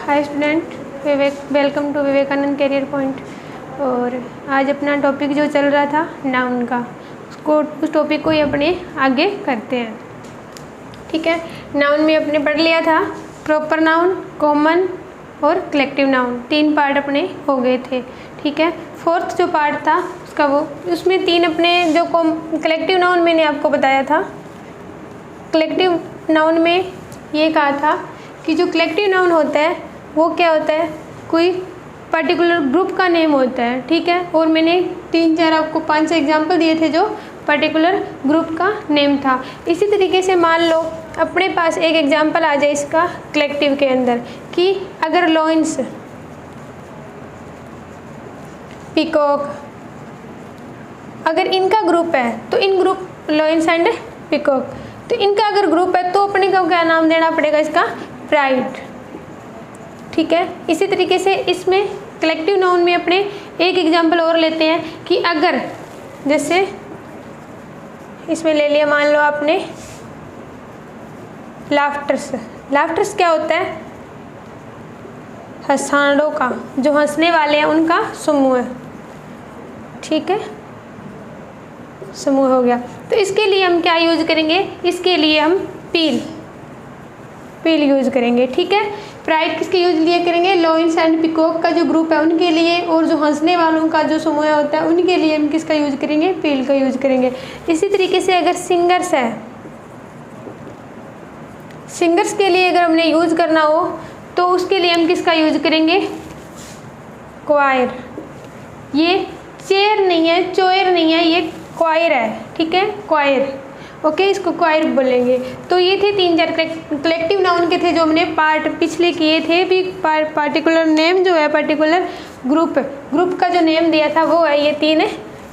Hi student, welcome to Vivekananda career point. और आज अपना टॉपिक जो चल रहा था नाउन का, उस टॉपिक को ही अपने आगे करते हैं। ठीक है, नाउन में अपने पढ़ लिया था प्रॉपर नाउन, कॉमन और कलेक्टिव नाउन, 3 पार्ट अपने हो गए थे। ठीक है, फोर्थ जो पार्ट था उसका उसमें 3 अपने जो कलेक्टिव नाउन मैंने आपको बताया था। कलेक्टिव नाउन में ये कहा था कि जो कलेक्टिव नाउन होता है वो क्या होता है, कोई पर्टिकुलर ग्रुप का नेम होता है। ठीक है, और मैंने 3-4 आपको 5 एग्जाम्पल दिए थे जो पर्टिकुलर ग्रुप का नेम था। इसी तरीके से मान लो अपने पास एक एग्जाम्पल आ जाए इसका कलेक्टिव के अंदर कि अगर लॉयंस, पीकॉक, अगर इनका ग्रुप है तो इन ग्रुप लॉयंस एंड पीकॉक, तो इनका अगर ग्रुप है तो अपने को क्या नाम देना पड़ेगा, इसका प्राइड। ठीक है, इसी तरीके से इसमें कलेक्टिव नाउन में अपने एक एग्जांपल और लेते हैं कि अगर जैसे इसमें ले लिया, मान लो आपने लाफ्टर्स। लाफ्टर्स क्या होता है, हंसानों का, जो हंसने वाले हैं उनका समूह है। ठीक है, समूह हो गया। तो इसके लिए हम क्या यूज करेंगे, इसके लिए हम पील यूज करेंगे। ठीक है, प्राइड किसके यूज लिए करेंगे, लॉयंस एंड पीकॉक का जो ग्रुप है उनके लिए, और जो हंसने वालों का जो समूह होता है उनके लिए हम किसका यूज करेंगे, पील का यूज करेंगे। इसी तरीके से अगर सिंगर्स है, सिंगर्स के लिए अगर हमने यूज करना हो तो उसके लिए हम किसका यूज करेंगे, क्वायर। ये चेयर नहीं है, चोयर नहीं है, ये क्वायर है। ठीक है, क्वायर, ओके, इसको क्वायर बोलेंगे। तो ये थे 3-4 कलेक्टिव नाउन के थे जो हमने पार्ट पिछले किए थे। भी पार्टिकुलर नेम जो है, पर्टिकुलर ग्रुप का जो नेम दिया था वो है ये 3 है,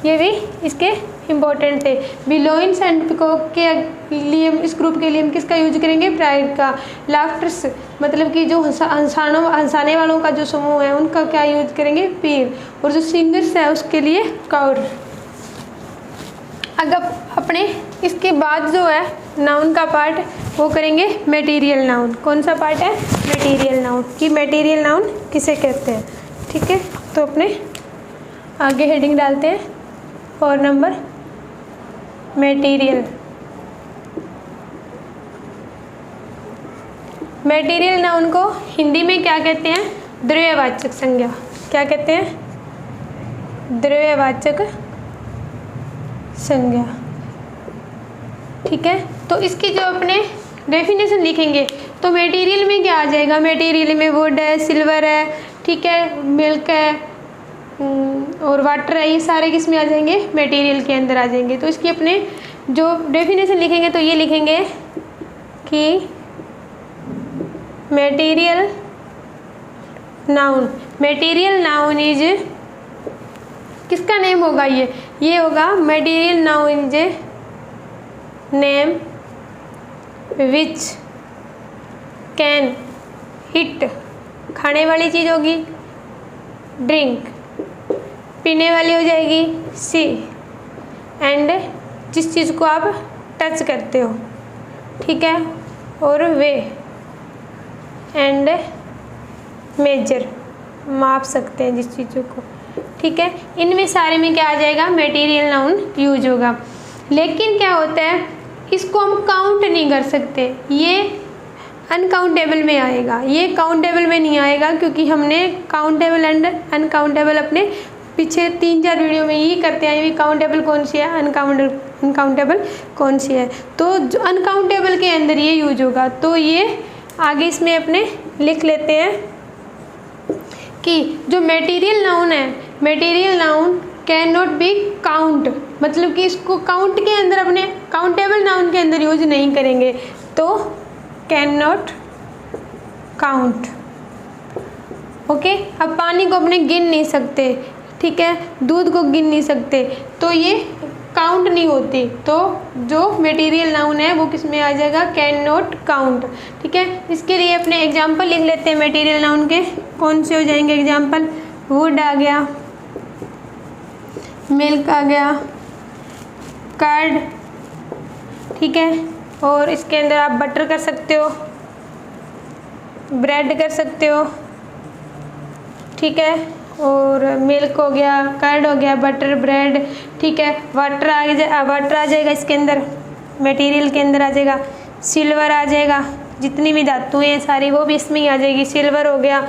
ये भी इसके इम्पोर्टेंट थे। बिलोइंस एंड पीकॉक के लिए, इस ग्रुप के लिए हम किसका यूज करेंगे, प्राइड का। लाफ्टर्स मतलब कि जो हंसाने वालों का जो समूह है उनका क्या यूज करेंगे, पील। और जो सिंगर्स है उसके लिए काउर। अगर अपने इसके बाद जो है नाउन का पार्ट वो करेंगे मटेरियल नाउन। कौन सा पार्ट है, मटेरियल नाउन, कि मटेरियल नाउन किसे कहते हैं। ठीक है, तो अपने आगे हेडिंग डालते हैं और नंबर मटेरियल। मटेरियल नाउन को हिंदी में क्या कहते हैं, द्रव्यवाचक संज्ञा। क्या कहते हैं, द्रव्यवाचक संज्ञा। ठीक है, तो इसकी जो अपने डेफिनेशन लिखेंगे तो मटेरियल में क्या आ जाएगा, मटेरियल में वुड है, सिल्वर है, ठीक है, मिल्क है और वाटर है, ये सारे किस में आ जाएंगे, मटेरियल के अंदर आ जाएंगे। तो इसकी अपने जो डेफिनेशन लिखेंगे तो ये लिखेंगे कि मटेरियल नाउन इज, किसका नेम होगा, ये होगा material noun is name which can it, खाने वाली चीज़ होगी, ड्रिंक पीने वाली हो जाएगी, सी एंड जिस चीज़ को आप टच करते हो। ठीक है, और वे एंड मेजर, माप सकते हैं जिस चीज़ों को। ठीक है, इनमें सारे में क्या आ जाएगा, मटेरियल नाउन यूज होगा। लेकिन क्या होता है, इसको हम काउंट नहीं कर सकते, ये अनकाउंटेबल में आएगा, ये काउंटेबल में नहीं आएगा, क्योंकि हमने काउंटेबल एंड अनकाउंटेबल अपने पीछे 3-4 वीडियो में यही करते हैं, ये काउंटेबल कौन सी है, अनकाउंटेबल कौन सी है। तो जो अनकाउंटेबल के अंदर ये यूज होगा। तो ये आगे इसमें अपने लिख लेते हैं कि जो मटेरियल नाउन है, material noun can not be count, मतलब कि इसको काउंट के अंदर, अपने काउंटेबल नाउन के अंदर यूज नहीं करेंगे, तो कैन नॉट काउंट। ओके, अब पानी को अपने गिन नहीं सकते, ठीक है, दूध को गिन नहीं सकते, तो ये काउंट नहीं होती। तो जो मटेरियल नाउन है वो किस में आ जाएगा, कैन नॉट काउंट। ठीक है, इसके लिए अपने एग्जाम्पल लिख लेते हैं मटेरियल नाउन के। कौन से हो जाएंगे एग्जाम्पल, वुड आ गया, मिल्क आ गया, कर्ड, ठीक है, और इसके अंदर आप बटर कर सकते हो, ब्रेड कर सकते हो, ठीक है, और मिल्क हो गया, कर्ड हो गया, बटर, ब्रेड, ठीक है, वाटर आ जाएगा इसके अंदर, मटेरियल के अंदर आ जाएगा, सिल्वर आ जाएगा, जितनी भी धातुएं हैं सारी वो भी इसमें ही आ जाएगी। सिल्वर हो गया,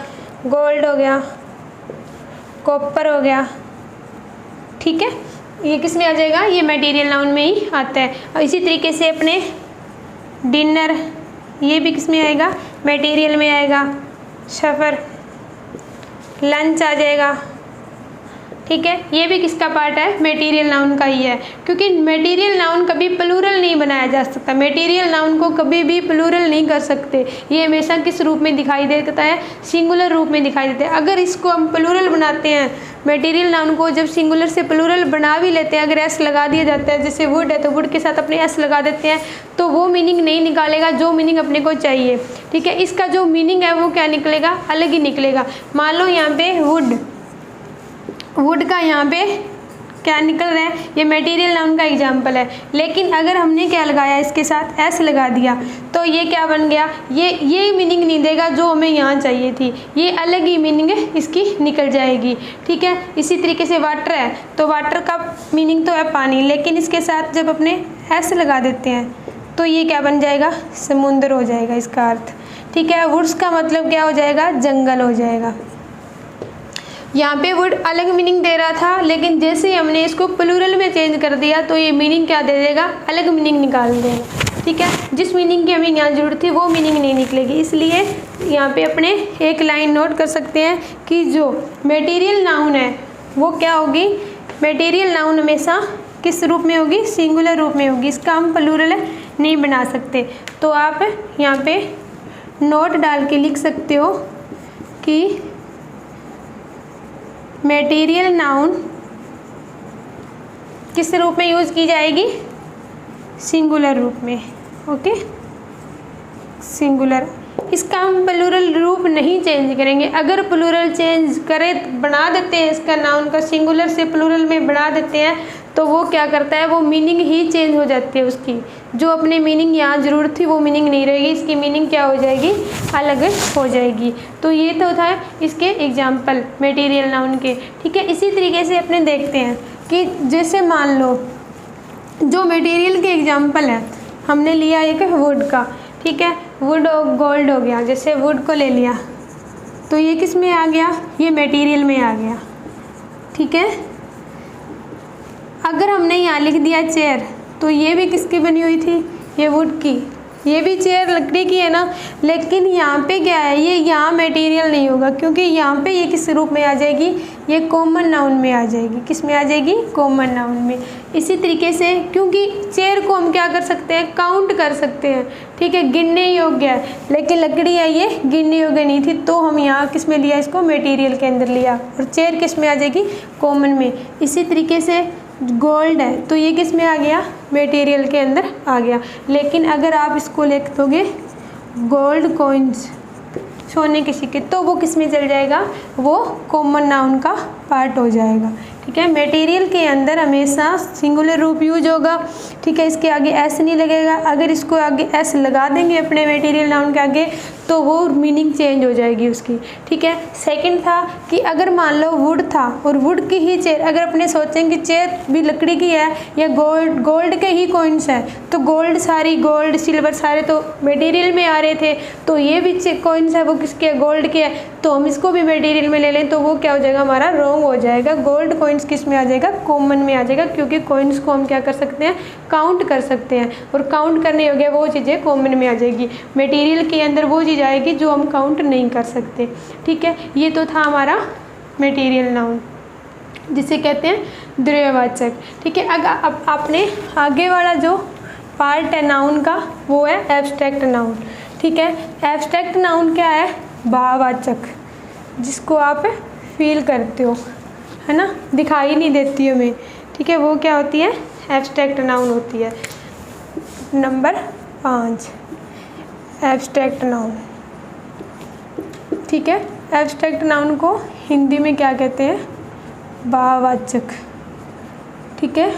गोल्ड हो गया, कॉपर हो गया, ठीक है, ये किस में आ जाएगा, ये मटेरियल नाउन में ही आता है। और इसी तरीके से अपने डिनर, ये भी किस में आएगा, मटेरियल में आएगा। सफ़र, लंच आ जाएगा, ठीक है, ये भी किसका पार्ट है, मटेरियल नाउन का ही है, क्योंकि मटेरियल नाउन कभी प्लूरल नहीं बनाया जा सकता, मटेरियल नाउन को कभी भी प्लूरल नहीं कर सकते, ये हमेशा किस रूप में दिखाई देता है, सिंगुलर रूप में दिखाई देता है। अगर इसको हम प्लूरल बनाते हैं, मटेरियल नाउन को जब सिंगुलर से प्लूरल बना भी लेते हैं, अगर एस लगा दिया जाता है, जैसे वुड है तो वुड के साथ अपने एस लगा देते हैं, तो वो मीनिंग नहीं निकालेगा जो मीनिंग अपने को चाहिए, ठीक है। इसका जो मीनिंग है वो क्या निकलेगा, अलग ही निकलेगा। मान लो यहाँ पे वुड का यहाँ पे क्या निकल रहा है, ये मटेरियल नाउन का एग्जाम्पल है, लेकिन अगर हमने क्या लगाया, इसके साथ एस लगा दिया, तो ये क्या बन गया, ये मीनिंग नहीं देगा जो हमें यहाँ चाहिए थी, ये अलग ही मीनिंग इसकी निकल जाएगी, ठीक है। इसी तरीके से वाटर है, तो वाटर का मीनिंग तो है पानी, लेकिन इसके साथ जब अपने एस लगा देते हैं तो ये क्या बन जाएगा, समुद्र हो जाएगा इसका अर्थ, ठीक है। वुड्स का मतलब क्या हो जाएगा, जंगल हो जाएगा। यहाँ पे वुड अलग मीनिंग दे रहा था, लेकिन जैसे ही हमने इसको प्लूरल में चेंज कर दिया तो ये मीनिंग क्या दे देगा, अलग मीनिंग निकाल देगा, ठीक है। जिस मीनिंग की हमें यहाँ जरूरत थी वो मीनिंग नहीं निकलेगी, इसलिए यहाँ पे अपने एक लाइन नोट कर सकते हैं कि जो मटेरियल नाउन है वो क्या होगी, मटेरियल नाउन हमेशा किस रूप में होगी, सिंगुलर रूप में होगी, इसका हम प्लूरल नहीं बना सकते। तो आप यहाँ पे नोट डाल के लिख सकते हो कि मटेरियल नाउन किस रूप में यूज़ की जाएगी, सिंगुलर रूप में, ओके, सिंगुलर। इसका हम प्लूरल रूप नहीं चेंज करेंगे, अगर प्लूरल चेंज करें, बना देते हैं इसका नाउन का सिंगुलर से प्लूरल में बना देते हैं, तो वो क्या करता है, वो मीनिंग ही चेंज हो जाती है उसकी, जो अपने मीनिंग यहाँ ज़रूरत थी वो मीनिंग नहीं रहेगी, इसकी मीनिंग क्या हो जाएगी, अलग हो जाएगी। तो ये तो था इसके एग्जाम्पल मटेरियल नाउन के, ठीक है। इसी तरीके से अपने देखते हैं कि जैसे मान लो जो मटेरियल के एग्जाम्पल है, हमने लिया एक वुड का, ठीक है, वुड और गोल्ड हो गया, जैसे वुड को ले लिया तो ये किस में आ गया, ये मटेरियल में आ गया, ठीक है। अगर हमने यहाँ लिख दिया चेयर, तो ये भी किसकी बनी हुई थी, ये वुड की, ये भी चेयर लकड़ी की है ना, लेकिन यहाँ पे क्या है, ये यहाँ मटेरियल नहीं होगा, क्योंकि यहाँ पे ये किस रूप में आ जाएगी, ये कॉमन नाउन में आ जाएगी, किस में आ जाएगी, कॉमन नाउन में। इसी तरीके से क्योंकि चेयर को हम क्या कर सकते हैं, काउंट कर सकते हैं, ठीक है, गिनने योग्य है, लेकिन लकड़ी है ये गिनने योग्य नहीं थी, तो हम यहाँ किस में लिया, इसको मटेरियल के अंदर लिया, और चेयर किस में आ जाएगी, कॉमन में। इसी तरीके से गोल्ड है, तो ये किस में आ गया, मटेरियल के अंदर आ गया। लेकिन अगर आप इसको लिख दोगे गोल्ड कॉइन्स, सोने के सिक्के, तो वो किस में चल जाएगा, वो कॉमन नाउन का पार्ट हो जाएगा, ठीक है। मटेरियल के अंदर हमेशा सिंगुलर रूप यूज होगा, ठीक है, इसके आगे एस नहीं लगेगा, अगर इसको आगे एस लगा देंगे अपने मटेरियल नाउन के आगे तो वो मीनिंग चेंज हो जाएगी उसकी, ठीक है। सेकंड था कि अगर मान लो वुड था और वुड की ही चेयर, अगर अपने सोचें कि चेयर भी लकड़ी की है या गोल्ड के ही कॉइन्स है, तो गोल्ड सिल्वर सारे तो मटेरियल में आ रहे थे, तो ये भी कॉइन्स है वो किसके है, गोल्ड के है, तो हम इसको भी मटेरियल में ले लें तो वो क्या हो जाएगा, हमारा रॉन्ग हो जाएगा। गोल्ड कॉइन्स किस में आ जाएगा, कॉमन में आ जाएगा, क्योंकि कॉइन्स को हम क्या कर सकते हैं, काउंट कर सकते हैं, और काउंट करने योग्य वो चीज़ें कॉमन में आ जाएगी। मटेरियल के अंदर वो चीज़ आएगी जो हम काउंट नहीं कर सकते, ठीक है। ये तो था हमारा मटेरियल नाउन, जिसे कहते हैं द्रव्यवाचक, ठीक है। अब आपने आगे वाला जो पार्ट है नाउन का वो है एब्स्ट्रैक्ट नाउन, ठीक है। एब्स्ट्रैक्ट नाउन क्या है, भाववाचक, जिसको आप फील करते हो, है ना, दिखाई नहीं देती हमें, ठीक है, वो क्या होती है, एब्स्ट्रैक्ट नाउन होती है। नंबर 5 एब्स्ट्रैक्ट नाउन, ठीक है। एब्स्ट्रैक्ट नाउन को हिंदी में क्या कहते हैं, भाववाचक, ठीक है।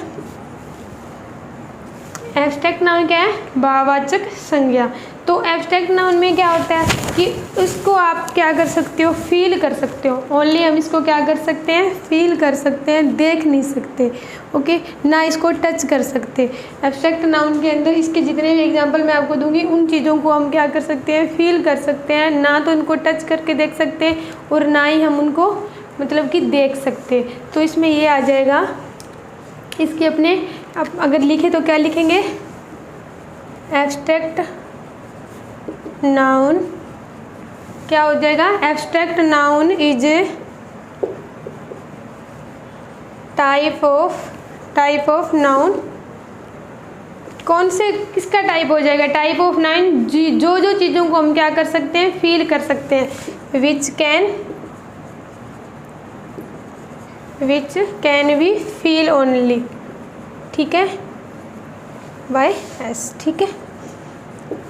एब्स्ट्रैक्ट नाउन क्या है? भाववाचक संज्ञा। तो एब्स्ट्रैक्ट नाउन में क्या होता है कि उसको आप क्या कर सकते हो? फील कर सकते हो। ओनली हम इसको क्या कर सकते हैं? फील कर सकते हैं, देख नहीं सकते। ओके, ना इसको टच कर सकते। एब्स्ट्रैक्ट नाउन के अंदर इसके जितने भी एग्जांपल मैं आपको दूंगी उन चीज़ों को हम क्या कर सकते हैं? फील कर सकते हैं। ना तो उनको टच करके देख सकते हैं और ना ही हम उनको मतलब कि देख सकते। तो इसमें ये आ जाएगा। इसके अपने आप अगर लिखे तो क्या लिखेंगे? एब्स्ट्रैक्ट नाउन क्या हो जाएगा? Abstract noun is a type of noun. कौन से किसका टाइप हो जाएगा? टाइप ऑफ नाउन जो चीज़ों को हम क्या कर सकते हैं? फील कर सकते हैं। Which can be feel only. ठीक है, बाय एस। ठीक है,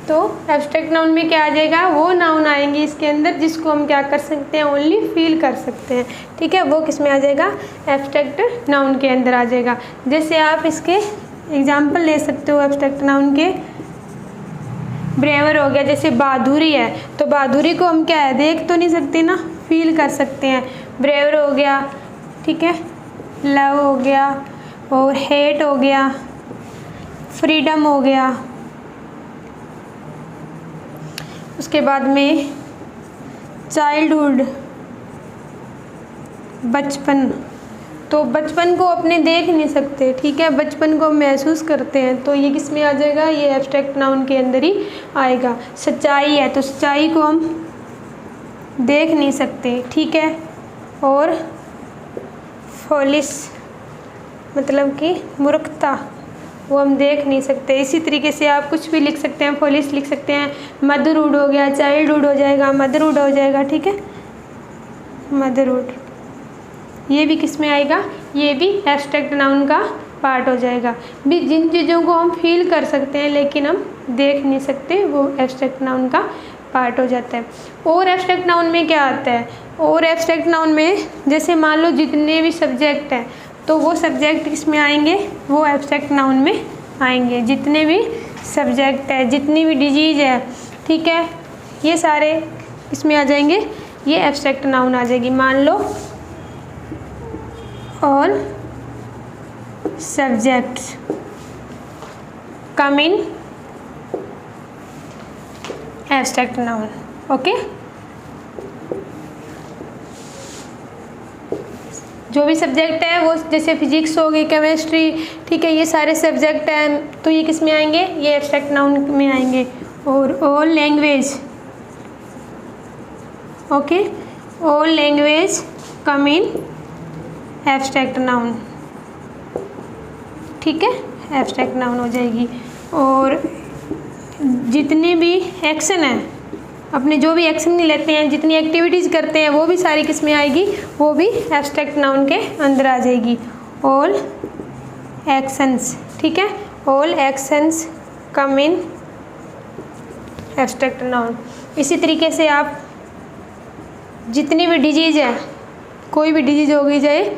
तो एब्स्ट्रैक्ट नाउन में क्या आ जाएगा? वो नाउन आएंगे इसके अंदर जिसको हम क्या कर सकते हैं? ओनली फील कर सकते हैं। ठीक है, वो किस में आ जाएगा? एब्स्ट्रैक्ट नाउन के अंदर आ जाएगा। जैसे आप इसके एग्जाम्पल ले सकते हो एब्स्ट्रैक्ट नाउन के। ब्रेवर हो गया, जैसे बहादुरी है तो बहादुरी को हम क्या है? देख तो नहीं सकते ना, फील कर सकते हैं। ब्रेवर हो गया, ठीक है, लव हो गया और हेट हो गया, फ्रीडम हो गया। उसके बाद में चाइल्डहुड, बचपन। तो बचपन को अपने देख नहीं सकते, ठीक है, बचपन को महसूस करते हैं। तो ये किस में आ जाएगा? ये एब्स्ट्रैक्ट नाउन के अंदर ही आएगा। सच्चाई है तो सच्चाई को हम देख नहीं सकते, ठीक है। और फॉलिश मतलब कि मूर्खता, वो हम देख नहीं सकते। इसी तरीके से आप कुछ भी लिख सकते हैं, फॉलिश लिख सकते हैं। मदरहुड हो गया, चाइल्डहुड हो जाएगा, मदरहुड हो जाएगा, ठीक है, मदरहुड। ये भी किस में आएगा? ये भी एब्स्ट्रैक्ट नाउन का पार्ट हो जाएगा। भी जिन चीज़ों को हम फील कर सकते हैं लेकिन हम देख नहीं सकते, वो एब्स्ट्रैक्ट नाउन का पार्ट हो जाता है। और एब्स्ट्रैक्ट नाउन में क्या आता है? और एब्स्ट्रैक्ट नाउन में जैसे मान लो जितने भी सब्जेक्ट हैं तो वो सब्जेक्ट किसमें आएंगे? वो एब्स्ट्रैक्ट नाउन में आएंगे। जितने भी सब्जेक्ट है, जितनी भी डिजीज़ है, ठीक है, ये सारे इसमें आ जाएंगे, ये एब्स्ट्रैक्ट नाउन आ जाएगी। मान लो all subjects come in abstract noun. Okay, जो भी सब्जेक्ट है वो जैसे फिजिक्स हो गई, केमिस्ट्री, ठीक है, ये सारे सब्जेक्ट हैं तो ये किस में आएंगे? ये एब्स्ट्रैक्ट नाउन में आएंगे। और all language, okay, all language come in abstract noun, ठीक है, एब्स्ट्रैक्ट नाउन हो जाएगी। और जितने भी एक्शन हैं, अपने जो भी एक्शन लेते हैं, जितनी एक्टिविटीज़ करते हैं, वो भी सारी किस में आएगी? वो भी एब्स्ट्रैक्ट नाउन के अंदर आ जाएगी। ऑल एक्शंस, ठीक है, all actions come in abstract noun. इसी तरीके से आप जितनी भी डिजीज़ है, कोई भी डिजीज़ हो गई जाए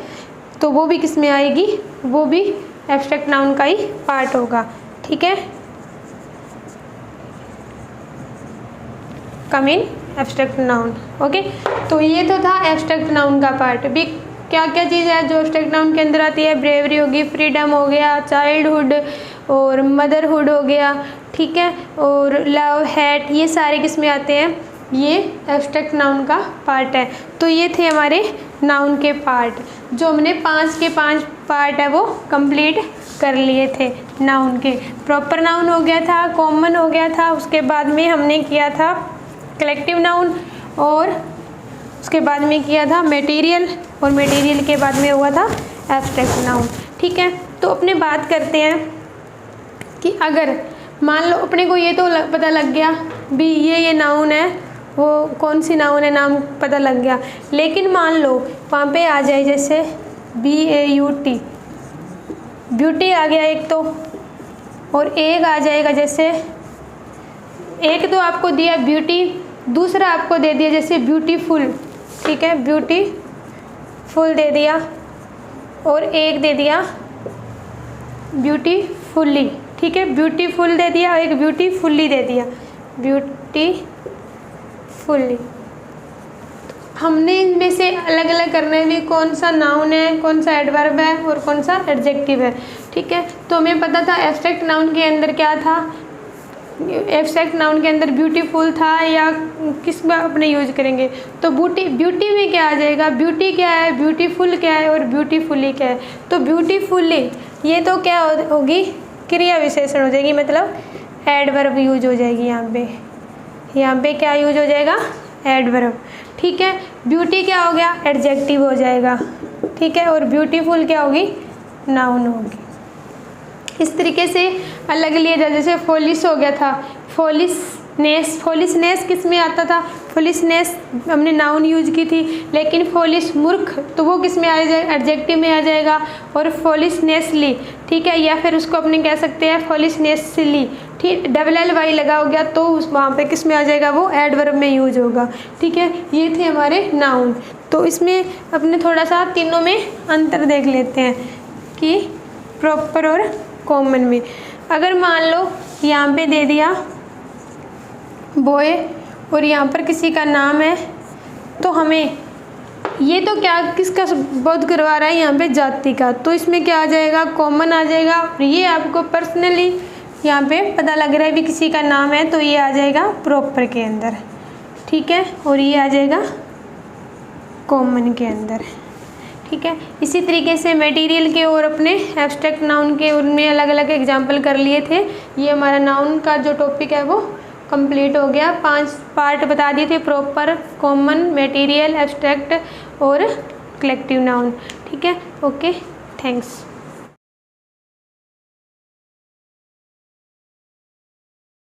तो वो भी किस में आएगी? वो भी एब्स्ट्रैक्ट नाउन का ही पार्ट होगा, ठीक है। कम इन एब्स्ट्रैक्ट नाउन। ओके, तो ये तो था एब्स्ट्रैक्ट नाउन का पार्ट। भी क्या क्या चीज़ है जो एब्स्ट्रैक्ट नाउन के अंदर आती है? ब्रेवरी होगी, फ्रीडम हो गया, चाइल्डहुड और मदरहुड हो गया, ठीक है, और लव, हेट, ये सारे किस में आते हैं? ये एब्स्ट्रैक्ट नाउन का पार्ट है। तो ये थे हमारे नाउन के पार्ट, जो हमने 5 के 5 पार्ट है वो कंप्लीट कर लिए थे नाउन के। प्रॉपर नाउन हो गया था, कॉमन हो गया था, उसके बाद में हमने किया था कलेक्टिव नाउन, और उसके बाद में किया था मटेरियल, और मटेरियल के बाद में हुआ था एब्स्ट्रैक्ट नाउन, ठीक है। तो अपने बात करते हैं कि अगर मान लो अपने को ये तो पता लग गया भी ये नाउन है, वो कौन सी नाउन है नाम पता लग गया, लेकिन मान लो वहाँ पे आ जाए जैसे BAUT, ब्यूटी आ गया एक तो, और एक आ जाएगा जैसे, एक तो आपको दिया ब्यूटी, दूसरा आपको दे दिया जैसे ब्यूटीफुल, ठीक है, ब्यूटीफुल दे दिया, और एक दे दिया ब्यूटीफुली, ठीक है, ब्यूटीफुल दे दिया और एक ब्यूटीफुल्ली दे दिया, ब्यूटीफुल्ली। हमने इनमें से अलग अलग करना है भी कौन सा नाउन है, कौन सा एडवर्ब है और कौन सा एडजेक्टिव है। ठीक है, तो हमें पता था एब्स्ट्रैक्ट नाउन के अंदर क्या था, एब्स्ट्रैक्ट नाउन के अंदर ब्यूटीफुल था, या किस में अपने यूज करेंगे, तो ब्यूटी में क्या आ जाएगा, ब्यूटी क्या है, ब्यूटीफुल क्या है और ब्यूटीफुली क्या है। तो ब्यूटीफुली ये तो क्या होगी, क्रिया विशेषण हो जाएगी, मतलब एडवर्ब यूज हो जाएगी यहाँ पे क्या यूज हो जाएगा, एडवर्ब। ठीक है, ब्यूटी क्या हो गया, एडजेक्टिव हो जाएगा। ठीक है, और ब्यूटीफुल क्या होगी, नाउन होगी। इस तरीके से अलग लिया जाए, जैसे फॉलिश हो गया था, फॉलिशनेस किस में आता था, फॉलिशनेस हमने नाउन यूज की थी, लेकिन फॉलिश मूर्ख तो वो किस में आ जाएगा, एडजेक्टिव में आ जाएगा। और फॉलिशनेसली, ठीक है, या फिर उसको अपने कह सकते हैं फॉलिशनेसली, ठीक, डबल एल वाई लगा हो गया तो उस वहाँ पे किस में आ जाएगा, वो एडवर्ब में यूज होगा। ठीक है, ये थे हमारे नाउन। तो इसमें अपने थोड़ा सा तीनों में अंतर देख लेते हैं कि प्रॉपर और कॉमन में। अगर मान लो यहाँ पे दे दिया बॉय और यहाँ पर किसी का नाम है, तो हमें ये तो क्या किसका बोध करवा रहा है, यहाँ पे जाति का, तो इसमें क्या आ जाएगा, कॉमन आ जाएगा। और ये आपको पर्सनली यहाँ पे पता लग रहा है भी किसी का नाम है, तो ये आ जाएगा प्रॉपर के अंदर। ठीक है, और ये आ जाएगा कॉमन के अंदर। ठीक है, इसी तरीके से मटेरियल के और अपने एब्स्ट्रैक्ट नाउन के उनमें अलग अलग एग्जाम्पल कर लिए थे। ये हमारा नाउन का जो टॉपिक है वो कंप्लीट हो गया। 5 पार्ट बता दिए थे, प्रॉपर, कॉमन, मटेरियल, एब्स्ट्रैक्ट और कलेक्टिव नाउन। ठीक है, ओके, थैंक्स।